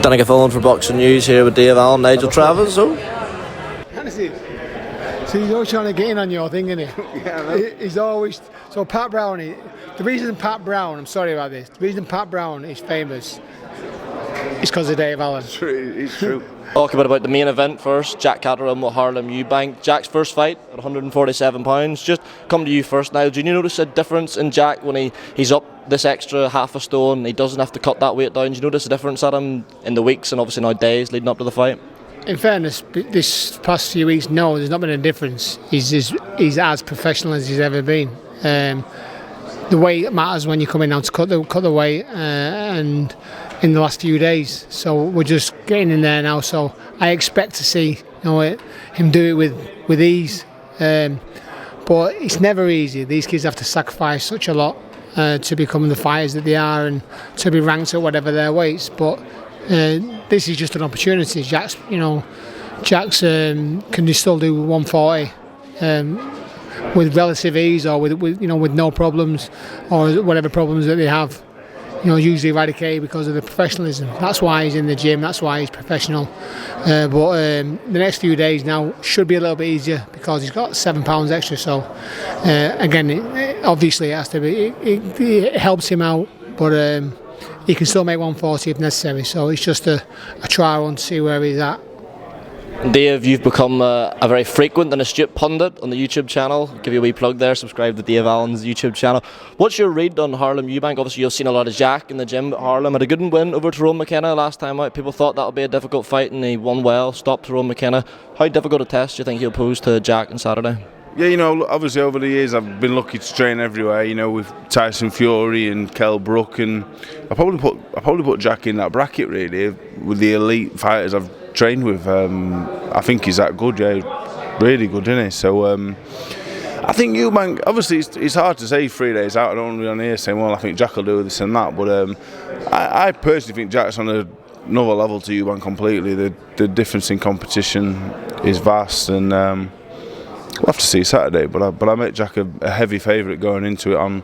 Danica Fallon for Boxing News here with Dave Allen, Nigel Travers. So he's always trying to get in on your thing, isn't he? Yeah, he's always... So Pat Brown, the reason Pat Brown, I'm sorry about this, the reason Pat Brown is famous is because of Dave Allen. It's true. Talk about the main event first. Jack Catterall with Harlem Eubank. Jack's first fight at 147 pounds. Just come to you first now. Do you notice a difference in Jack when he's up this extra half a stone? He doesn't have to cut that weight down. Do you notice a difference at him in the weeks and obviously now days leading up to the fight? In fairness, this past few weeks, no, there's not been a difference. He's as professional as he's ever been. The weight matters when you're coming down to cut the weight, and in the last few days. So we're just getting in there now. So I expect to see him do it with ease. But it's never easy. These kids have to sacrifice such a lot to become the fighters that they are and to be ranked at whatever their weights. But this is just an opportunity. Jack's can still do 140 with relative ease, or with no problems, or whatever problems that they have. Usually eradicated because of the professionalism. That's why he's in the gym. That's why he's professional. But the next few days now should be a little bit easier because he's got 7 pounds extra. So again, obviously it has to be. It helps him out, but he can still make 140 if necessary. So it's just a trial run to see where he's at. Dave, you've become a very frequent and astute pundit on the YouTube channel. I'll give you a wee plug there. Subscribe to Dave Allen's YouTube channel. What's your read on Harlem Eubank? Obviously, you've seen a lot of Jack in the gym at Harlem. Had a good win over Tyrone McKenna last time out. People thought that would be a difficult fight, and he won well. Stopped Tyrone McKenna. How difficult a test do you think he'll pose to Jack on Saturday? Yeah, obviously over the years I've been lucky to train everywhere. With Tyson Fury and Kell Brook, and I probably put Jack in that bracket really with the elite fighters I've trained with. I think he's that good, really good, isn't he? So I think Eubank, obviously it's hard to say 3 days out. I don't want to be on here saying, well, I think Jack will do this and that, but I personally think Jack's on another level to Eubank completely. The difference in competition is vast, and we'll have to see Saturday, but I make Jack a heavy favourite going into it on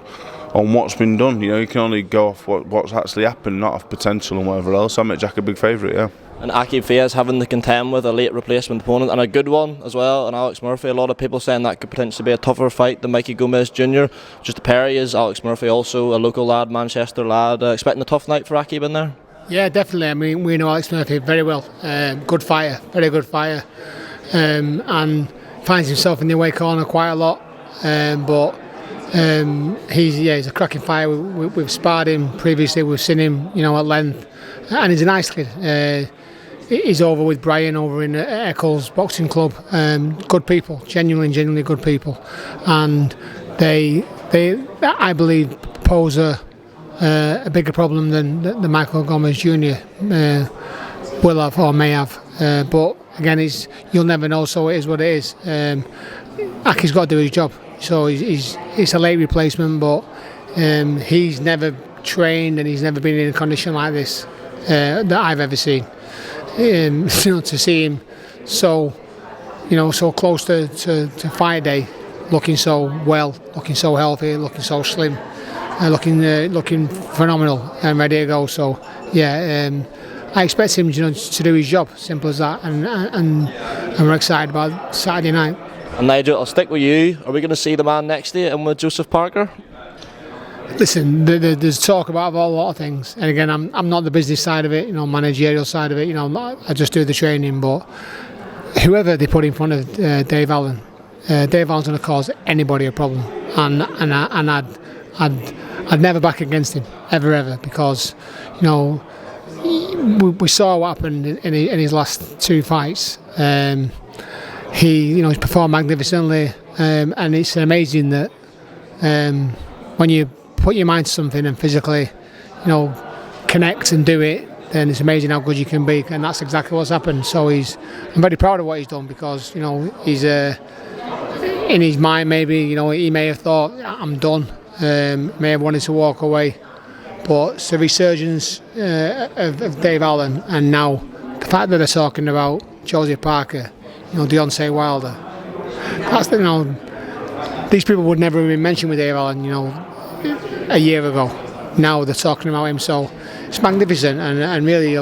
what's been done. You can only go off what's actually happened, not off potential and whatever else. I make Jack a big favourite, yeah. And Akib Fayez having to contend with a late replacement opponent, and a good one as well, and Alex Murphy. A lot of people saying that could potentially be a tougher fight than Mikey Gomez Jr. Just a pair he is. Alex Murphy also a local lad, Manchester lad. Expecting a tough night for Akib in there? Yeah, definitely. I mean, we know Alex Murphy very well. Good fighter, very good fighter, and finds himself in the away corner quite a lot. But he's a cracking fighter. We've sparred him previously. We've seen him, at length, and he's a nice kid. He's over with Brian over in Eccles Boxing Club. Good people, genuinely good people, and they I believe pose a bigger problem than the Michael Gomez Jr. Will have or may have. But again, you'll never know. So it is what it is. Aki's got to do his job. So it's a late replacement, but he's never trained and he's never been in a condition like this that I've ever seen. To see him so close to fight day, looking so well, looking so healthy, looking so slim, looking phenomenal and ready to go. So I expect him to do his job, simple as that, and we're excited about Saturday night. And Nigel, I'll stick with you. Are we going to see the man next to you and with Joseph Parker? Listen, there's talk about a lot of things, and again, I'm not the business side of it, managerial side of it. I just do the training. But whoever they put in front of Dave Allen, Dave Allen's going to cause anybody a problem, and I'd never back against him ever, because we saw what happened in his last 2 fights. He's performed magnificently, and it's amazing that when you put your mind to something and physically, connect and do it, then it's amazing how good you can be, and that's exactly what's happened. So I'm very proud of what he's done, because he's in his mind maybe he may have thought I'm done, may have wanted to walk away, but it's the resurgence of Dave Allen, and now the fact that they're talking about Joseph Parker, Deontay Wilder, that's these people would never have been mentioned with Dave Allen, a year ago. Now they're talking about him, so it's magnificent, and really,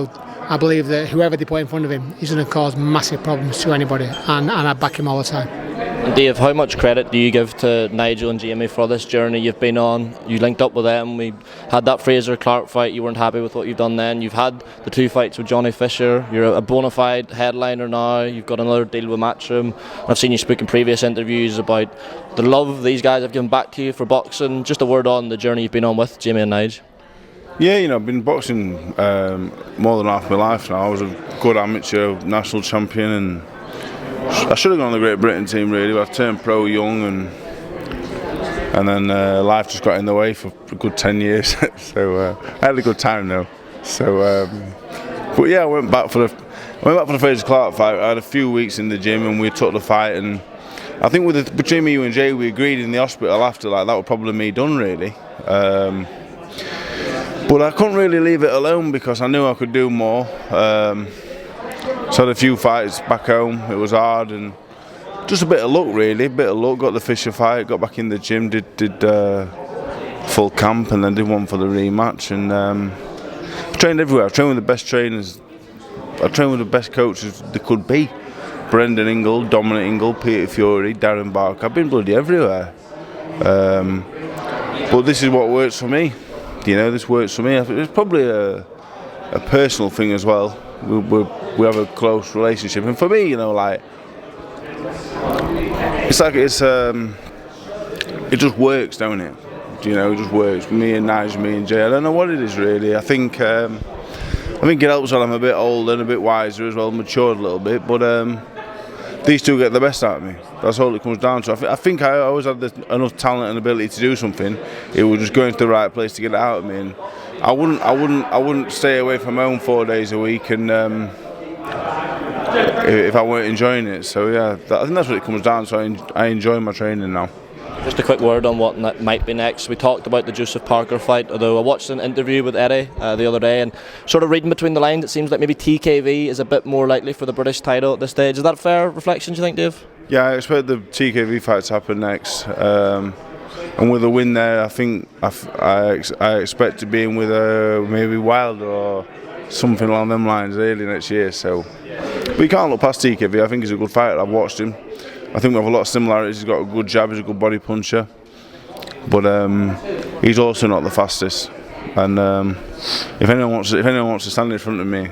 I believe that whoever they put in front of him is going to cause massive problems to anybody, and I back him all the time. And Dave, how much credit do you give to Nigel and Jamie for this journey you've been on? You linked up with them, we had that Fraser Clark fight, you weren't happy with what you've done then. You've had the 2 fights with Johnny Fisher, you're a bona fide headliner now, you've got another deal with Matchroom. I've seen you speak in previous interviews about the love these guys have given back to you for boxing. Just a word on the journey you've been on with Jamie and Nigel. Yeah, I've been boxing more than half my life now. I was a good amateur national champion, and I should have gone on the Great Britain team really, but I turned pro young, and then life just got in the way for a good 10 years. So I had a good time though. So, but yeah, I went back for the Fraser Clark fight. I had a few weeks in the gym, and we took the fight, and I think between me and Jay, we agreed in the hospital after, like, that was probably me done really. But I couldn't really leave it alone because I knew I could do more. So I had a few fights back home. It was hard, and just a bit of luck really. Got the Fisher fight, got back in the gym, did full camp, and then did one for the rematch. And I trained everywhere. I trained with the best trainers. I trained with the best coaches there could be. Brendan Ingle, Dominic Ingle, Peter Fury, Darren Barker. I've been bloody everywhere. But this is what works for me. This works for me. I think it's probably a personal thing as well. We have a close relationship, and for me, it just works, don't it? It just works. Me and Nigel, me and Jay. I don't know what it is really. I think it helps when I'm a bit older and a bit wiser as well, matured a little bit. But these two get the best out of me. That's all it comes down to. I think I always had enough talent and ability to do something. It was just going to the right place to get it out of me. And I wouldn't stay away from home 4 days a week, and if I weren't enjoying it. So yeah, I think that's what it comes down to. I enjoy my training now. Just a quick word on what might be next. We talked about the Joseph Parker fight, although I watched an interview with Eddie the other day, and sort of reading between the lines, it seems like maybe TKV is a bit more likely for the British title at this stage. Is that a fair reflection, do you think, Dave? Yeah, I expect the TKV fight to happen next. And with a win there, I think I expect to be in with maybe Wilder or something along them lines early next year. So, but you can't look past TKV. I think he's a good fighter. I've watched him. I think we have a lot of similarities. He's got a good jab. He's a good body puncher. But he's also not the fastest. And if anyone wants to stand in front of me,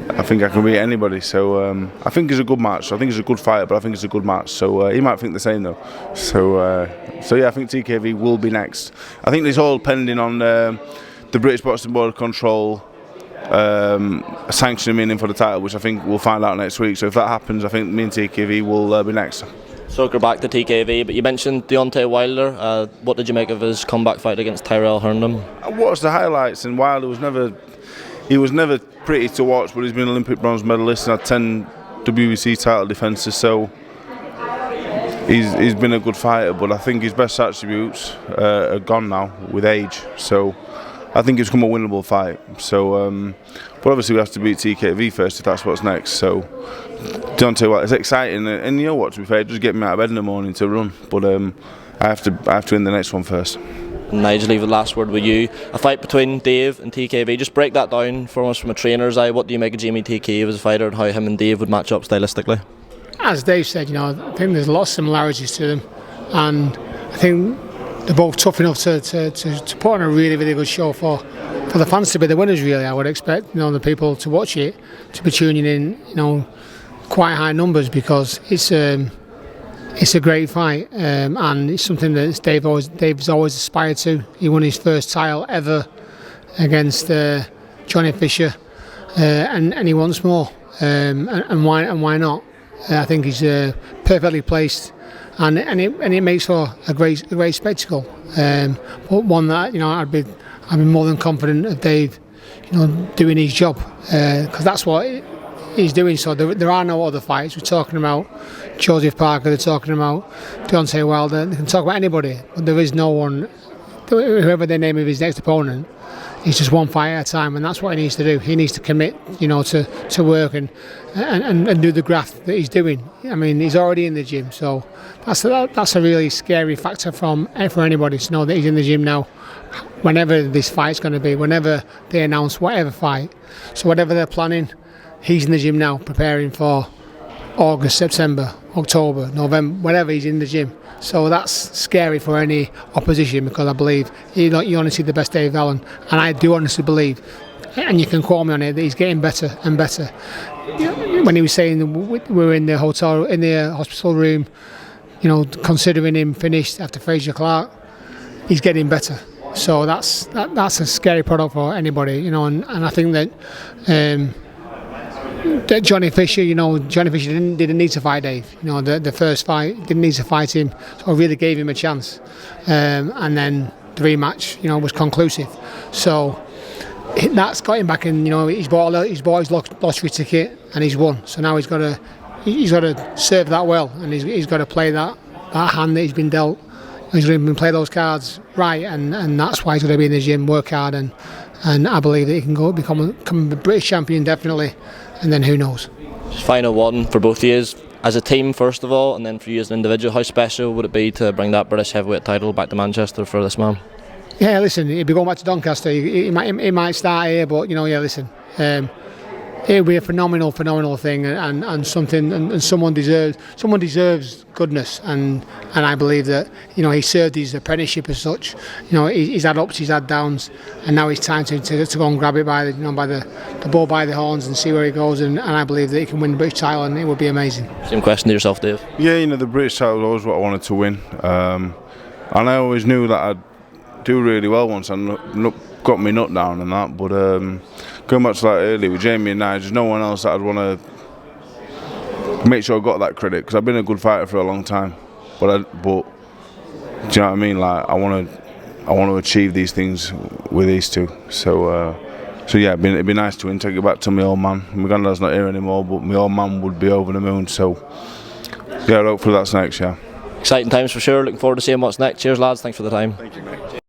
I think I can beat anybody. So I think it's a good match. I think it's a good fight, but I think it's a good match. So he might think the same though. So yeah, I think TKV will be next. I think it's all pending on the British Boxing Board of Control sanctioning him in for the title, which I think we'll find out next week. So if that happens, I think me and TKV will be next. Circle back to TKV, but you mentioned Deontay Wilder. What did you make of his comeback fight against Tyrell Herndon? I watched the highlights, and Wilder was never pretty to watch, but he's been Olympic bronze medalist and had 10 WBC title defences, so he's been a good fighter, but I think his best attributes are gone now with age, so I think it's become a winnable fight. So, but obviously we have to beat TKV first if that's what's next. So Deontay Wilder, it's exciting, and you know what, to be fair, it just get me out of bed in the morning to run, but I have to win the next one first. Nigel, leave the last word with you. A fight between Dave and TKV. Just break that down for us from a trainer's eye. What do you make of Jamie TKV as a fighter, and how him and Dave would match up stylistically? As Dave said, I think there's a lot of similarities to them, and I think they're both tough enough to put on a really, really good show for the fans to be the winners. Really, I would expect the people to watch it to be tuning in, quite high numbers, because it's a great fight, and it's something that Dave's always aspired to. He won his first title ever against Johnny Fisher, and he wants more. And why not? I think he's perfectly placed, and it makes for a great spectacle. But one that I'd be more than confident of Dave, doing his job, because that's what he's doing. So there are no other fights. We're talking about Joseph Parker, they're talking about Deontay Wilder, they can talk about anybody, but there is no one, whoever they name of his next opponent, it's just one fight at a time, and that's what he needs to do. He needs to commit, to work and do the graft that he's doing. I mean, he's already in the gym, so that's a really scary factor for anybody to know that he's in the gym now, whenever this fight's going to be, whenever they announce whatever fight. So whatever they're planning, he's in the gym now preparing for August, September, October, November, whenever he's in the gym. So that's scary for any opposition, because I believe you only see the best Dave Allen, and I do honestly believe, and you can quote me on it, that he's getting better and better. When he was saying we were in the hospital room, considering him finished after Fraser Clark, he's getting better. So that's a scary product for anybody, and I think that Johnny Fisher, didn't need to fight Dave. The first fight, didn't need to fight him, so I really gave him a chance. And then the rematch, was conclusive. So that's got him back in. He's bought his lottery ticket and he's won. So now he's got to serve that well, and he's got to play that hand that he's been dealt. He's going to play those cards right, and that's why he's going to be in the gym, work hard, and I believe that he can become a British champion definitely, and then who knows. Just final one for both of you, as a team first of all, and then for you as an individual, how special would it be to bring that British heavyweight title back to Manchester for this man? Yeah, listen, he'll be going back to Doncaster. He might start here, but listen. It'll be a phenomenal thing, and something, and someone deserves goodness, and I believe that he served his apprenticeship as such. He's had ups, he's had downs, and now it's time to go and grab it by the bull by the horns and see where he goes, and I believe that he can win the British title, and it would be amazing. Same question to yourself, Dave. Yeah, the British title was always what I wanted to win, and I always knew that I'd do really well once I got my nut down and that, but going back to that earlier with Jamie and Nigel, there's no one else that I'd want to make sure I got that credit, because I've been a good fighter for a long time, but do you know what I mean? Like I want to achieve these things with these two. So yeah, it'd be nice to win. Take it back to my old man. My granddad's not here anymore, but my old man would be over the moon. So yeah, hopefully that's next. Yeah. Exciting times for sure. Looking forward to seeing what's next. Cheers, lads. Thanks for the time. Thank you, mate.